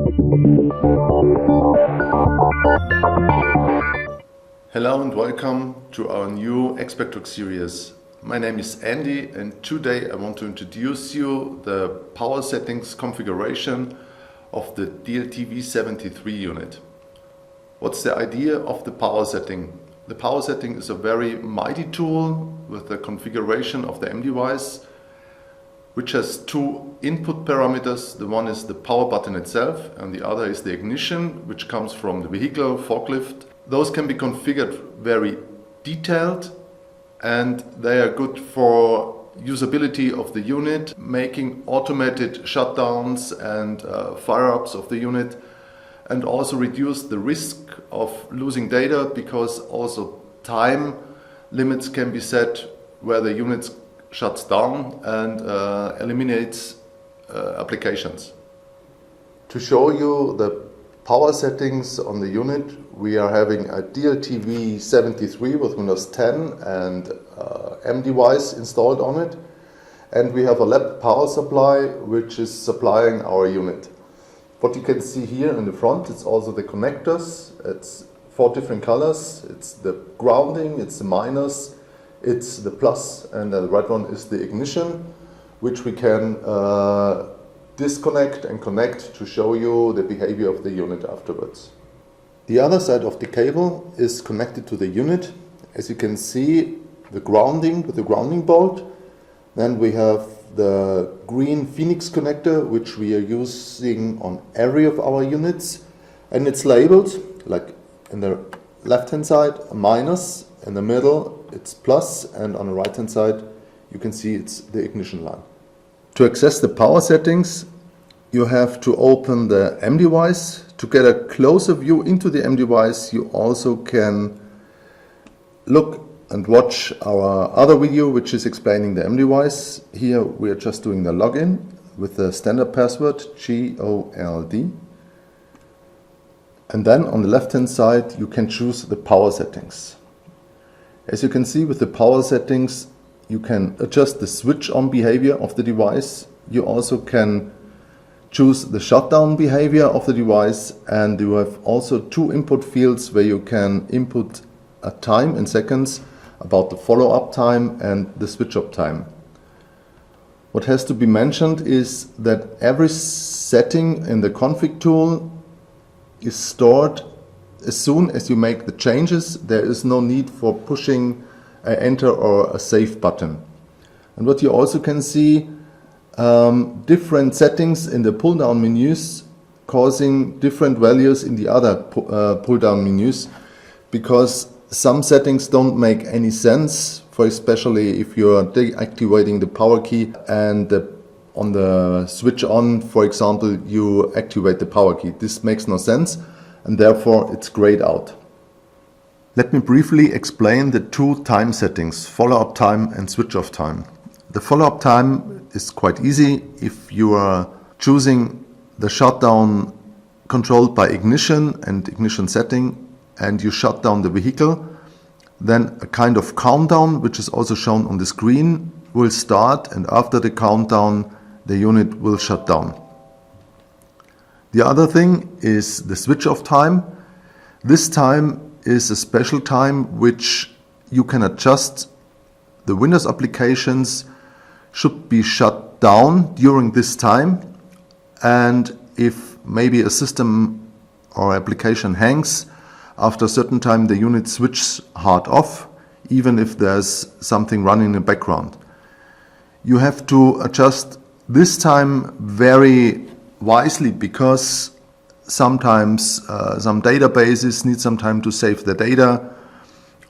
Hello and welcome to our new ExpertTalk series. My name is Andy and today I want to introduce you the power settings configuration of the DLT-V73 unit. What's the idea of the power setting? The power setting is a very mighty tool with the configuration of the MDevice, which has two input parameters. The one is the power button itself and the other is the ignition, which comes from the vehicle forklift. Those can be configured very detailed and they are good for usability of the unit, making automated shutdowns and fire-ups of the unit, and also reduce the risk of losing data, because also time limits can be set where the unit shuts down and eliminates applications. To show you the power settings on the unit, we are having a DLT-V73 with Windows 10 and MDevice installed on it, and we have a lab power supply which is supplying our unit. What you can see here in the front, it's also the connectors. It's 4 different colors. It's the grounding, it's the minus, it's the plus, and the red one is the ignition, which we can disconnect and connect to show you the behavior of the unit afterwards. The other side of the cable is connected to the unit. As you can see, the grounding with the grounding bolt. Then we have the green Phoenix connector, which we are using on every of our units, and it's labeled like in the left hand side a minus, in the middle it's plus, and on the right hand side you can see it's the ignition line. To access the power settings, you have to open the MDevice. To get a closer view into the MDevice, you also can look and watch our other video which is explaining the MDevice. Here we are just doing the login with the standard password GOLD. And then on the left hand side you can choose the power settings. As you can see with the power settings, you can adjust the switch on behavior of the device. You also can choose the shutdown behavior of the device, and you have also 2 input fields where you can input a time in seconds about the follow-up time and the switch-up time. What has to be mentioned is that every setting in the config tool is stored as soon as you make the changes. There is no need for pushing an enter or a save button. And what you also can see, different settings in the pull-down menus causing different values in the other pull-down menus, because some settings don't make any sense, for especially if you are deactivating the power key and on the switch on, for example, you activate the power key. This makes no sense and therefore it's grayed out. Let me briefly explain the 2 time settings, follow-up time and switch-off time. The follow-up time is quite easy. If you are choosing the shutdown controlled by ignition and ignition setting and you shut down the vehicle, then a kind of countdown, which is also shown on the screen, will start, and after the countdown the unit will shut down. The other thing is the switch-off time. This time is a special time which you can adjust. The Windows applications should be shut down during this time, and if maybe a system or application hangs, after a certain time the unit switches hard off, even if there's something running in the background. You have to adjust this time very wisely, because sometimes some databases need some time to save the data,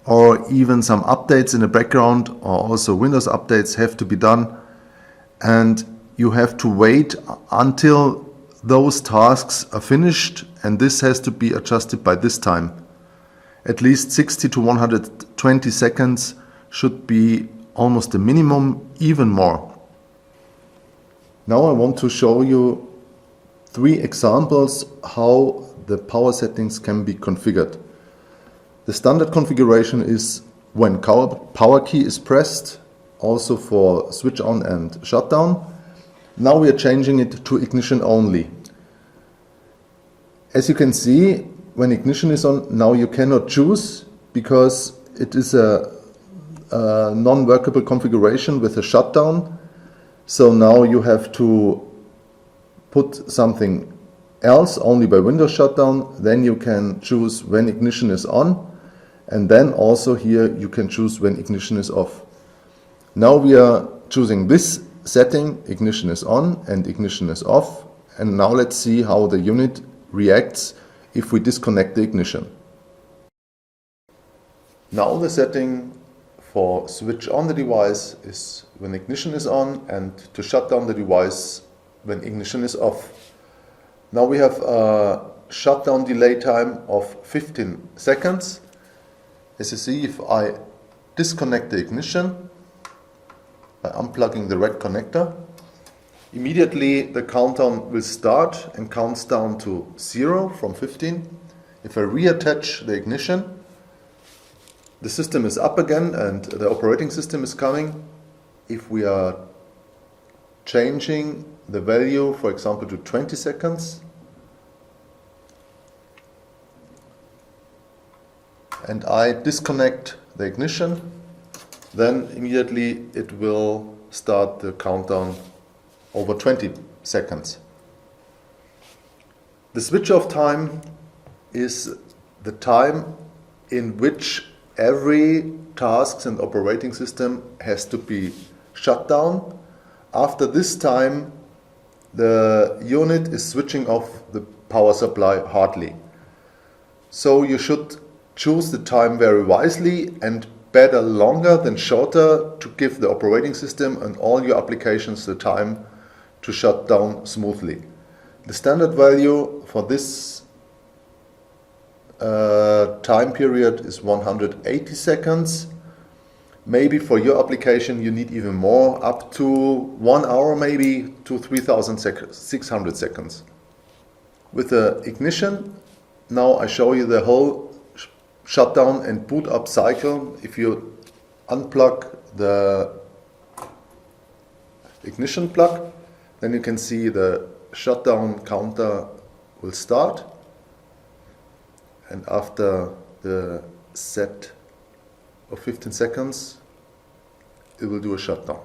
or even some updates in the background, or also Windows updates have to be done, and you have to wait until those tasks are finished, and this has to be adjusted by this time. At least 60 to 120 seconds should be almost the minimum, even more. Now I want to show you 3 examples how the power settings can be configured. The standard configuration is when power key is pressed, also for switch on and shutdown. Now we are changing it to ignition only. As you can see, when ignition is on, now you cannot choose because it is a non-workable configuration with a shutdown. So now you have to put something else only by Windows shutdown. Then you can choose when ignition is on. And then also here you can choose when ignition is off. Now we are choosing this setting, ignition is on and ignition is off. And now let's see how the unit reacts if we disconnect the ignition. Now the setting for switch on the device is when ignition is on and to shut down the device when ignition is off. Now we have a shutdown delay time of 15 seconds. As you see, if I disconnect the ignition by unplugging the red connector, immediately the countdown will start and counts down to 0 from 15. If I reattach the ignition, the system is up again and the operating system is coming. If we are changing the value, for example, to 20 seconds, and I disconnect the ignition, then immediately it will start the countdown over 20 seconds. The switch off time is the time in which every task and operating system has to be shut down. After this time, the unit is switching off the power supply hardly. So you should choose the time very wisely and better longer than shorter to give the operating system and all your applications the time to shut down smoothly. The standard value for this time period is 180 seconds. Maybe for your application you need even more, up to 1 hour, maybe to 3600 seconds. With the ignition, now I show you the whole shutdown and boot up cycle. If you unplug the ignition plug, then you can see the shutdown counter will start, and after the set of 15 seconds it will do a shutdown.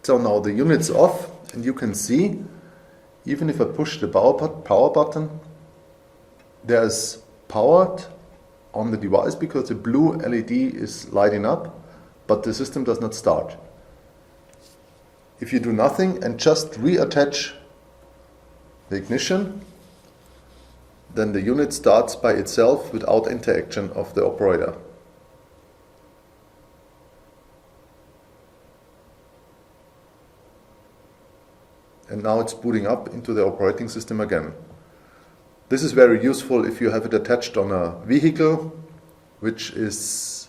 So now the unit's off and you can see, even if I push the power button, there's powered on the device because the blue LED is lighting up, but the system does not start. If you do nothing and just reattach the ignition, then the unit starts by itself without interaction of the operator. And now it's booting up into the operating system again. This is very useful if you have it attached on a vehicle which is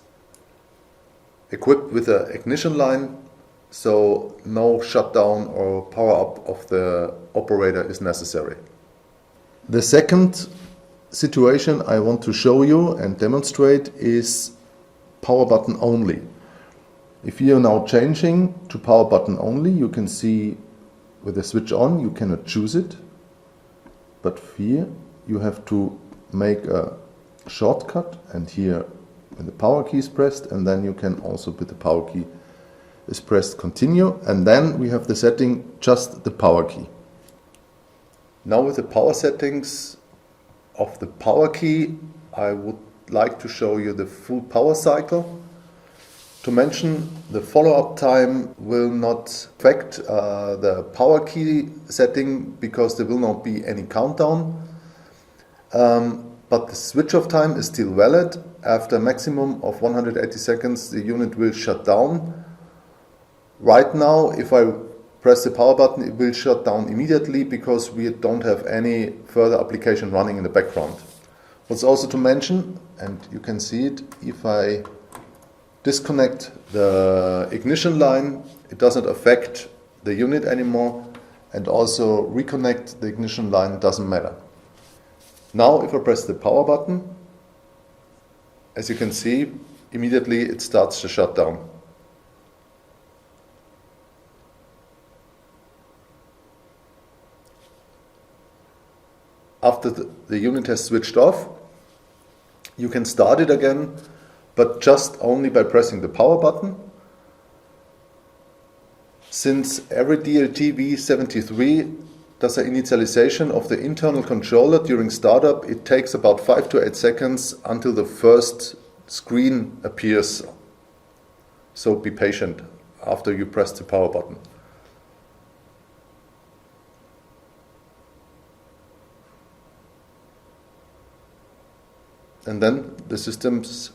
equipped with an ignition line, so no shutdown or power up of the operator is necessary. The second situation I want to show you and demonstrate is power button only. If you are now changing to power button only, you can see with the switch on you cannot choose it, but here you have to make a shortcut, and here when the power key is pressed, and then you can also with the power key is pressed continue, and then we have the setting just the power key. Now with the power settings of the power key, I would like to show you the full power cycle. To mention, the follow-up time will not affect the power key setting because there will not be any countdown. But the switch-off time is still valid. After a maximum of 180 seconds, the unit will shut down. Right now, if I press the power button, it will shut down immediately because we don't have any further application running in the background. What's also to mention, and you can see it, if I disconnect the ignition line, it doesn't affect the unit anymore, and also reconnect the ignition line doesn't matter. Now if I press the power button, as you can see, immediately it starts to shut down. after the unit has switched off. You can start it again, but just only by pressing the power button. Since every DLT-V73 does an initialization of the internal controller during startup, it takes about 5 to 8 seconds until the first screen appears. So be patient after you press the power button. And then the system's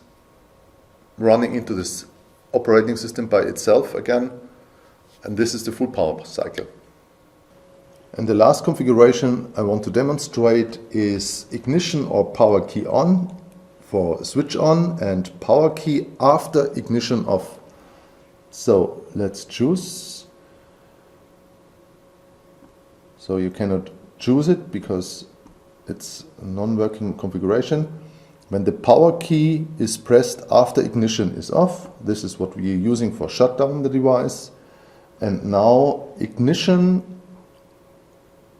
running into this operating system by itself again, and this is the full power cycle. And the last configuration I want to demonstrate is ignition or power key on for switch on and power key after ignition off. So let's choose. So you cannot choose it because it's a non-working configuration. When the power key is pressed after ignition is off, this is what we are using for shutdown the device. And now ignition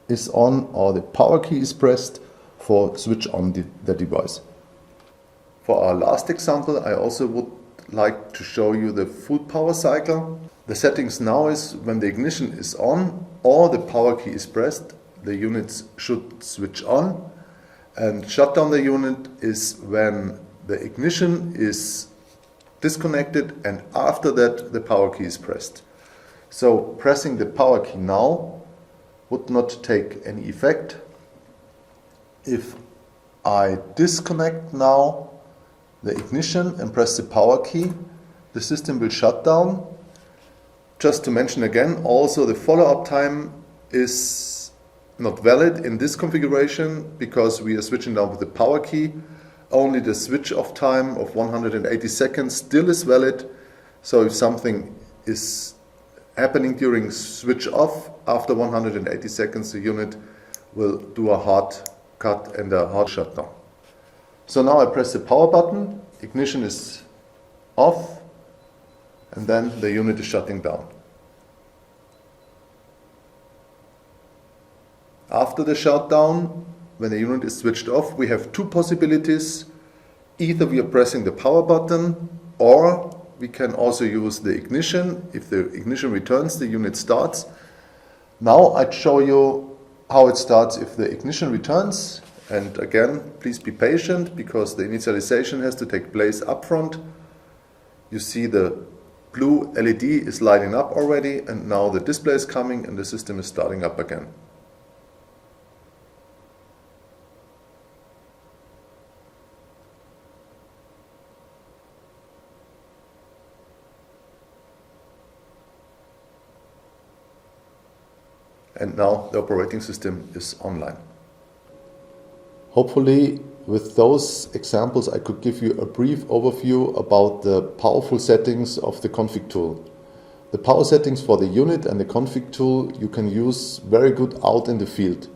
is on, or the power key is pressed for switch on the device. For our last example, I also would like to show you the full power cycle. The settings now is when the ignition is on or the power key is pressed, the units should switch on. And shut down the unit is when the ignition is disconnected and after that the power key is pressed. So pressing the power key now would not take any effect. If I disconnect now the ignition and press the power key, the system will shut down. Just to mention again, also the follow-up time is not valid in this configuration because we are switching down with the power key. Only the switch off time of 180 seconds still is valid. So if something is happening during switch off, after 180 seconds the unit will do a hard cut and a hard shutdown. So now I press the power button, ignition is off, and then the unit is shutting down. After the shutdown, when the unit is switched off, we have two possibilities. Either we are pressing the power button, or we can also use the ignition. If the ignition returns, the unit starts. Now I'd show you how it starts if the ignition returns. And again, please be patient because the initialization has to take place up front. You see the blue LED is lighting up already, and now the display is coming and the system is starting up again. And now the operating system is online. Hopefully, with those examples, I could give you a brief overview about the powerful settings of the config tool. The power settings for the unit and the config tool you can use very good out in the field.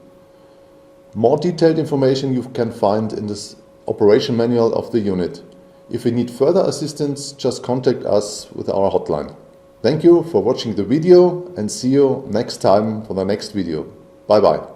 More detailed information you can find in this operation manual of the unit. If you need further assistance, just contact us with our hotline. Thank you for watching the video and see you next time for the next video. Bye bye.